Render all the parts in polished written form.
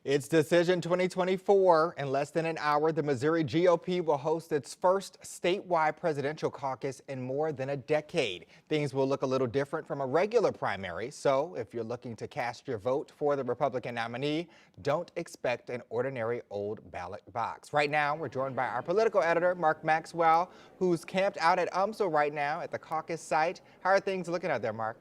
It's Decision 2024. In less than an hour, the Missouri GOP will host its first statewide presidential caucus in more than a decade. Things will look a little different from a regular primary, so if you're looking to cast your vote for the Republican nominee, don't expect an ordinary old ballot box. Right now, we're joined by our political editor, Mark Maxwell, who's camped out at UMSL right now at the caucus site. How are things looking out there, Mark?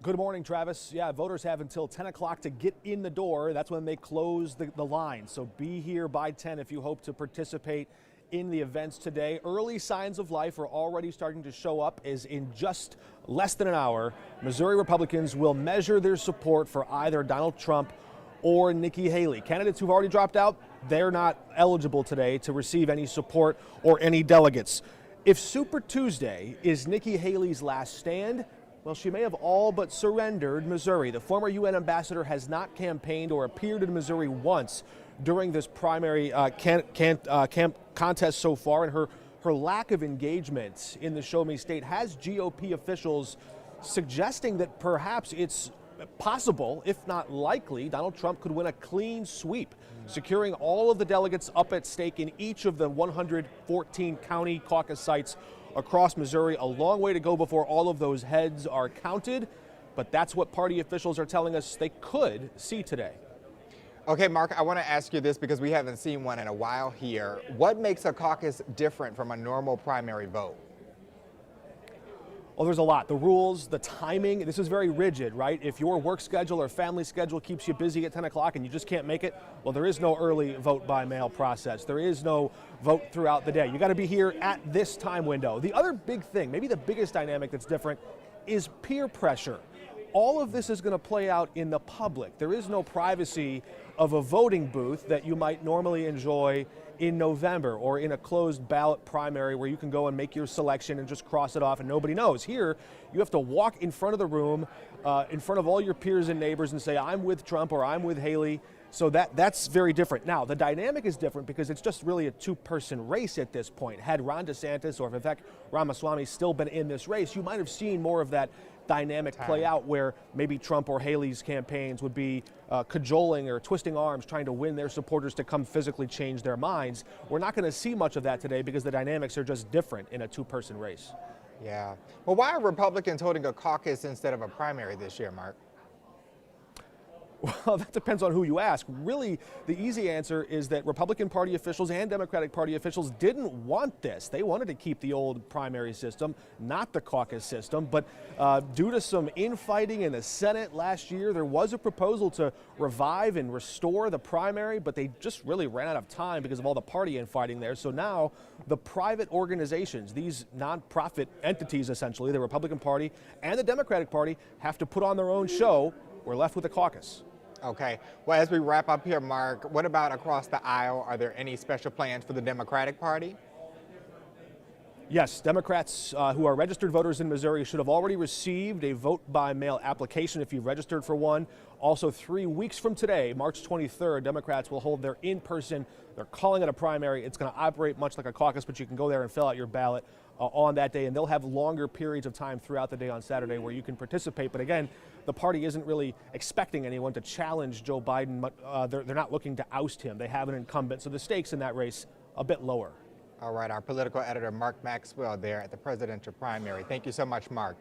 Good morning, Travis. Yeah, voters have until 10 o'clock to get in the door. That's when they close the line. So be here by 10 if you hope to participate in the events today. Early signs of life are already starting to show up as in just less than an hour, Missouri Republicans will measure their support for either Donald Trump or Nikki Haley. Candidates who've already dropped out, they're not eligible today to receive any support or any delegates. If Super Tuesday is Nikki Haley's last stand, well, she may have all but surrendered Missouri. The former UN ambassador has not campaigned or appeared in Missouri once during this primary contest so far, and her lack of engagement in the Show Me State has GOP officials suggesting that perhaps it's possible, if not likely, Donald Trump could win a clean sweep, securing all of the delegates up at stake in each of the 114 county caucus sites across Missouri. A long way to go before all of those heads are counted, but that's what party officials are telling us they could see today. Okay, Mark, I want to ask you this because we haven't seen one in a while here. What makes a caucus different from a normal primary vote? Well, there's a lot. The rules, the timing, this is very rigid, right? If your work schedule or family schedule keeps you busy at 10 o'clock and you just can't make it, well, there is no early vote by mail process. There is no vote throughout the day. You got to be here at this time window. The other big thing, maybe the biggest dynamic that's different, is peer pressure. All of this is going to play out in the public. There is no privacy of a voting booth that you might normally enjoy in November or in a closed ballot primary where you can go and make your selection and just cross it off and nobody knows. Here, you have to walk in front of the room, in front of all your peers and neighbors and say, I'm with Trump or I'm with Haley. So that's very different. Now, the dynamic is different because it's just really a two-person race at this point. Had Ron DeSantis or Vivek Ramaswamy still been in this race, you might have seen more of that dynamic play out where maybe Trump or Haley's campaigns would be cajoling or twisting arms trying to win their supporters to come physically change their minds. We're not going to see much of that today because the dynamics are just different in a two-person race. Yeah. Well, why are Republicans holding a caucus instead of a primary this year, Mark? Well, that depends on who you ask. Really, the easy answer is that Republican Party officials and Democratic Party officials didn't want this. They wanted to keep the old primary system, not the caucus system. But due to some infighting in the Senate last year, there was a proposal to revive and restore the primary, but they just really ran out of time because of all the party infighting there. So now the private organizations, these nonprofit entities, essentially, the Republican Party and the Democratic Party, have to put on their own show. We're left with a caucus. Okay. Well, as we wrap up here, Mark, what about across the aisle? Are there any special plans for the Democratic Party? Yes, Democrats who are registered voters in Missouri should have already received a vote-by-mail application if you've registered for one. Also, 3 weeks from today, March 23rd, Democrats will hold their in-person, they're calling it a primary. It's going to operate much like a caucus, but you can go there and fill out your ballot on that day, and they'll have longer periods of time throughout the day on Saturday where you can participate. But again, the party isn't really expecting anyone to challenge Joe Biden. They're not looking to oust him. They have an incumbent, so the stakes in that race a bit lower. All right, our political editor, Mark Maxwell, there at the presidential primary. Thank you so much, Mark.